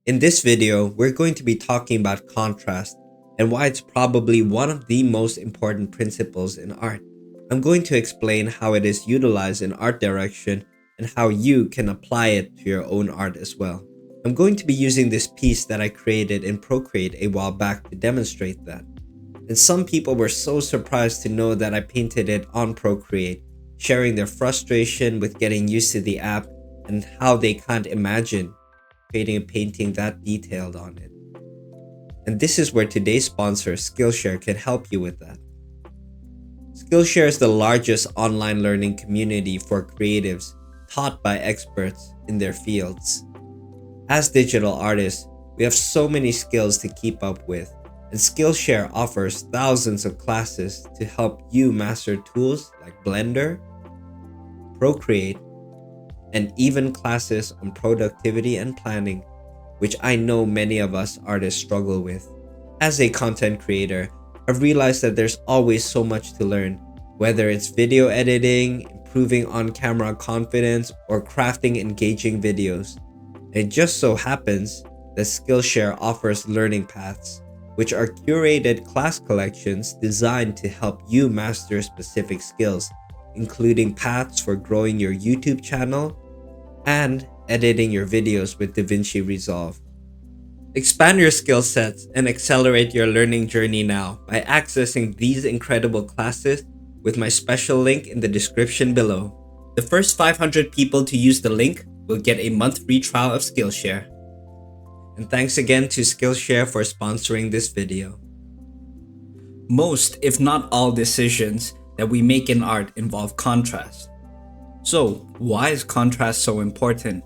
In this video, we're going to be talking about contrast and why it's probably one of the most important principles in art. I'm going to explain how it is utilized in art direction and how you can apply it to your own art as well. I'm going to be using this piece that I created in Procreate a while back to demonstrate that. And some people were so surprised to know that I painted it on Procreate, sharing their frustration with getting used to the app and how they can't imagine creating a painting that detailed on it. And this is where today's sponsor, Skillshare, can help you with that. Skillshare is the largest online learning community for creatives taught by experts in their fields. As digital artists, we have so many skills to keep up with, and Skillshare offers thousands of classes to help you master tools like Blender, Procreate, and even classes on productivity and planning, which I know many of us artists struggle with. As a content creator, I've realized that there's always so much to learn, whether it's video editing, improving on-camera confidence, or crafting engaging videos. It just so happens that Skillshare offers learning paths, which are curated class collections designed to help you master specific skills, including paths for growing your YouTube channel and editing your videos with DaVinci Resolve. Expand your skill sets and accelerate your learning journey now by accessing these incredible classes with my special link in the description below. The first 500 people to use the link will get a month free trial of Skillshare. And thanks again to Skillshare for sponsoring this video. Most, if not all, decisions that we make in art involve contrast. So, why is contrast so important?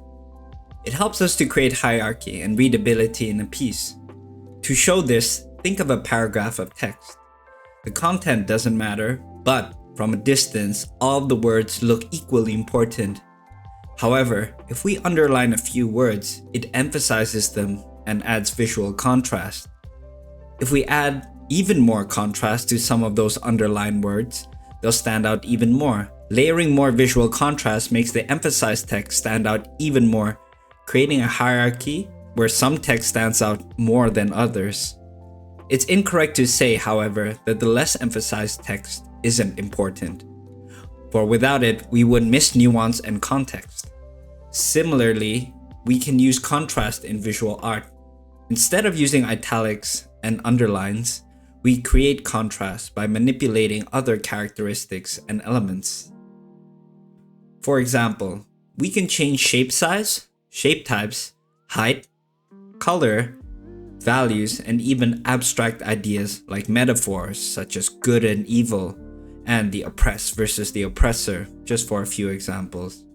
It helps us to create hierarchy and readability in a piece. To show this, think of a paragraph of text. The content doesn't matter, but from a distance, all the words look equally important. However, if we underline a few words, it emphasizes them and adds visual contrast. If we add even more contrast to some of those underlined words, they'll stand out even more. Layering more visual contrast makes the emphasized text stand out even more, creating a hierarchy where some text stands out more than others. It's incorrect to say, however, that the less emphasized text isn't important, for without it, we would miss nuance and context. Similarly, we can use contrast in visual art. Instead of using italics and underlines, we create contrast by manipulating other characteristics and elements. For example, we can change shape size, shape types, height, color, values, and even abstract ideas like metaphors such as good and evil and the oppressed versus the oppressor, just for a few examples.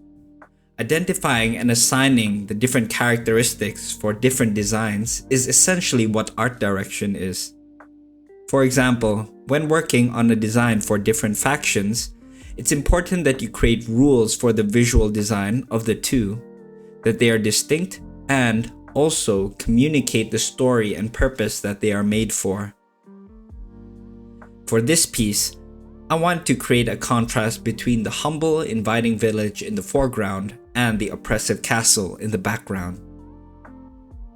Identifying and assigning the different characteristics for different designs is essentially what art direction is. For example, when working on a design for different factions, it's important that you create rules for the visual design of the two, that they are distinct, and also communicate the story and purpose that they are made for. For this piece, I want to create a contrast between the humble, inviting village in the foreground and the oppressive castle in the background.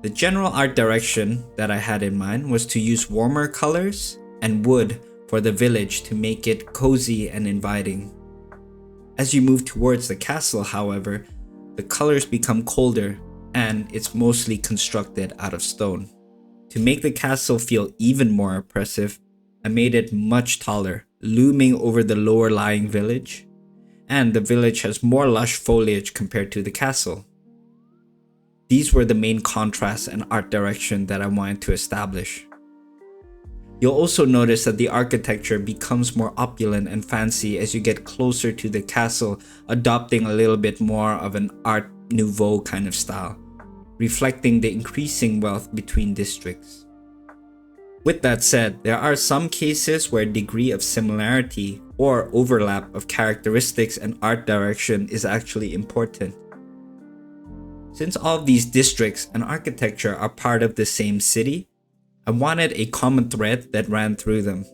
The general art direction that I had in mind was to use warmer colors and wood for the village to make it cozy and inviting. As you move towards the castle, however, the colors become colder and it's mostly constructed out of stone. To make the castle feel even more oppressive, I made it much taller, looming over the lower lying village, and the village has more lush foliage compared to the castle. These were the main contrasts and art direction that I wanted to establish. You'll also notice that the architecture becomes more opulent and fancy as you get closer to the castle, adopting a little bit more of an Art Nouveau kind of style, reflecting the increasing wealth between districts. With that said, there are some cases where a degree of similarity or overlap of characteristics and art direction is actually important. Since all of these districts and architecture are part of the same city, I wanted a common thread that ran through them.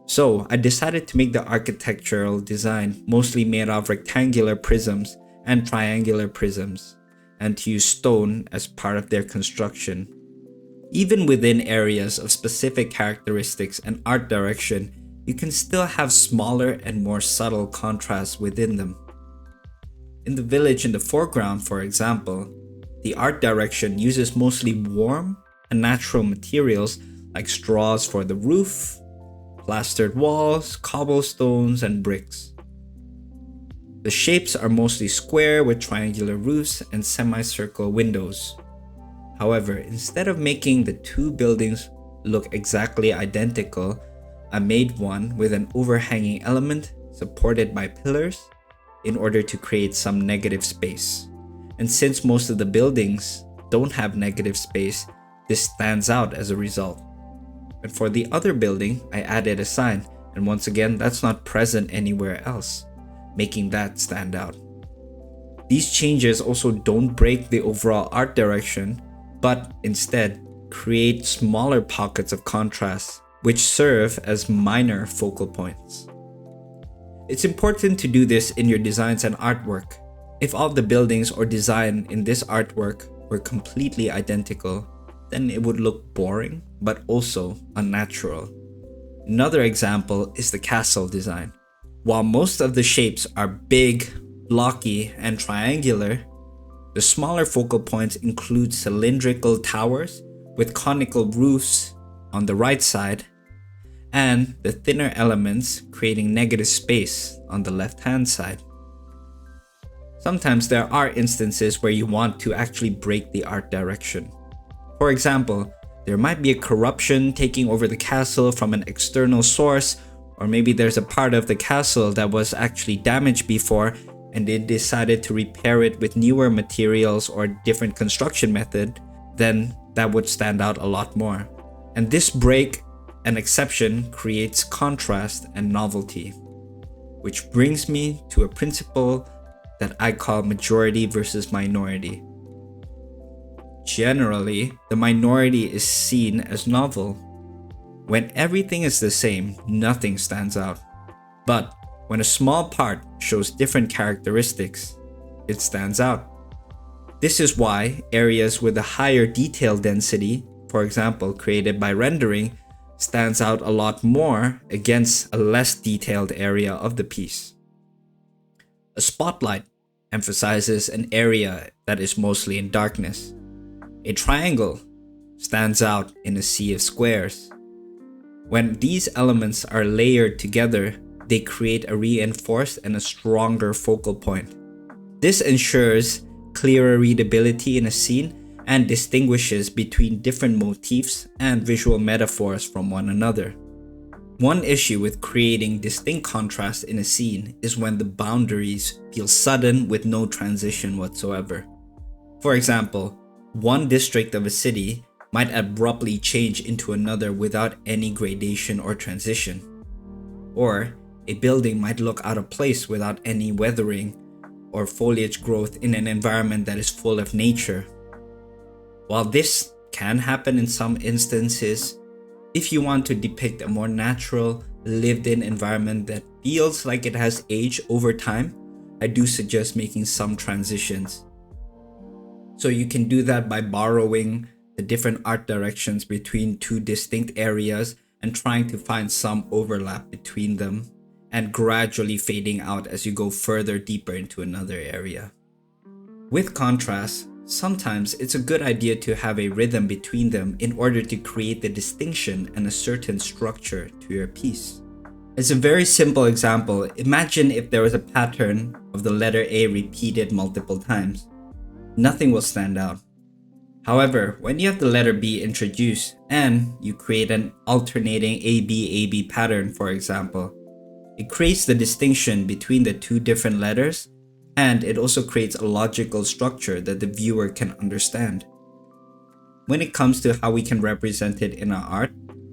So I decided to make the architectural design mostly made of rectangular prisms and triangular prisms, and to use stone as part of their construction. Even within areas of specific characteristics and art direction, you can still have smaller and more subtle contrasts within them. In the village in the foreground, for example, the art direction uses mostly warm and natural materials like straws for the roof, plastered walls, cobblestones, and bricks. The shapes are mostly square with triangular roofs and semicircle windows. However, instead of making the two buildings look exactly identical, I made one with an overhanging element supported by pillars in order to create some negative space. And since most of the buildings don't have negative space, this stands out as a result. And for the other building, I added a sign, and once again, that's not present anywhere else, making that stand out. These changes also don't break the overall art direction, but instead create smaller pockets of contrast, which serve as minor focal points. It's important to do this in your designs and artwork. If all the buildings or design in this artwork were completely identical, then it would look boring, but also unnatural. Another example is the castle design. While most of the shapes are big, blocky, and triangular, the smaller focal points include cylindrical towers with conical roofs on the right side, and the thinner elements creating negative space on the left-hand side. Sometimes there are instances where you want to actually break the art direction. For example, there might be a corruption taking over the castle from an external source, or maybe there's a part of the castle that was actually damaged before and they decided to repair it with newer materials or different construction method, then that would stand out a lot more. And this break and exception creates contrast and novelty, which brings me to a principle that I call majority versus minority. Generally, the minority is seen as novel. When everything is the same, nothing stands out. But when a small part shows different characteristics, it stands out. This is why areas with a higher detail density, for example created by rendering, stands out a lot more against a less detailed area of the piece. A spotlight emphasizes an area that is mostly in darkness. A triangle stands out in a sea of squares. When these elements are layered together, they create a reinforced and a stronger focal point. This ensures clearer readability in a scene and distinguishes between different motifs and visual metaphors from one another. One issue with creating distinct contrast in a scene is when the boundaries feel sudden with no transition whatsoever. For example, one district of a city might abruptly change into another without any gradation or transition. Or a building might look out of place without any weathering or foliage growth in an environment that is full of nature. While this can happen in some instances, if you want to depict a more natural, lived-in environment that feels like it has aged over time, I do suggest making some transitions. So you can do that by borrowing the different art directions between two distinct areas and trying to find some overlap between them, and gradually fading out as you go further deeper into another area. With contrast, sometimes it's a good idea to have a rhythm between them in order to create the distinction and a certain structure to your piece. As a very simple example, imagine if there was a pattern of the letter A repeated multiple times. Nothing will stand out. However, when you have the letter B introduced and you create an alternating AB pattern, for example, it creates the distinction between the two different letters, and it also creates a logical structure that the viewer can understand. When it comes to how we can represent it in our art,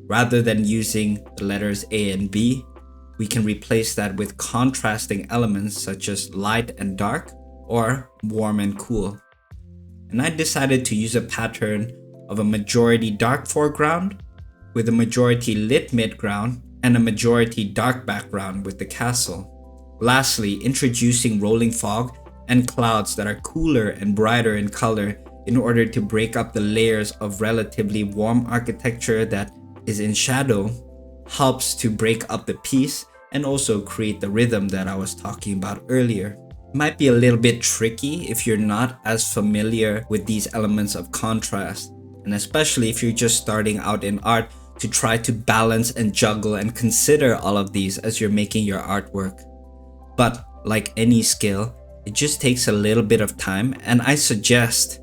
rather than using the letters A and B, we can replace that with contrasting elements such as light and dark or warm and cool. And I decided to use a pattern of a majority dark foreground with a majority lit midground and a majority dark background with the castle. Lastly, introducing rolling fog and clouds that are cooler and brighter in color in order to break up the layers of relatively warm architecture that is in shadow, helps to break up the piece and also create the rhythm that I was talking about earlier. It might be a little bit tricky if you're not as familiar with these elements of contrast, and especially if you're just starting out in art, to try to balance and juggle and consider all of these as you're making your artwork. But like any skill, it just takes a little bit of time, and I suggest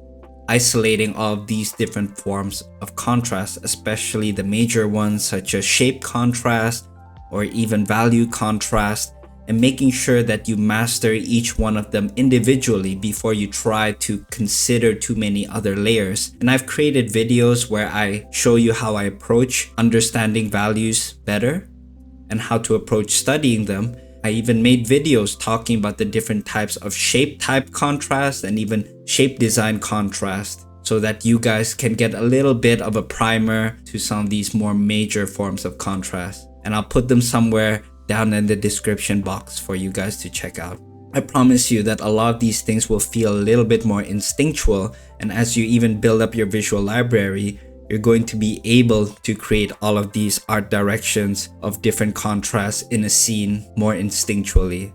isolating all of these different forms of contrast, especially the major ones such as shape contrast or even value contrast, and making sure that you master each one of them individually before you try to consider too many other layers. And I've created videos where I show you how I approach understanding values better and how to approach studying them. I even made videos talking about the different types of shape type contrast and even shape design contrast, so that you guys can get a little bit of a primer to some of these more major forms of contrast. And I'll put them somewhere down in the description box for you guys to check out. I promise you that a lot of these things will feel a little bit more instinctual, and as you even build up your visual library, you're going to be able to create all of these art directions of different contrasts in a scene more instinctually.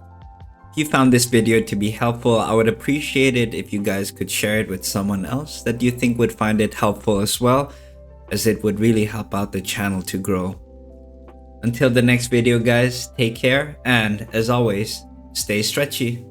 If you found this video to be helpful, I would appreciate it if you guys could share it with someone else that you think would find it helpful as well, as it would really help out the channel to grow. Until the next video guys, take care, and as always, stay stretchy.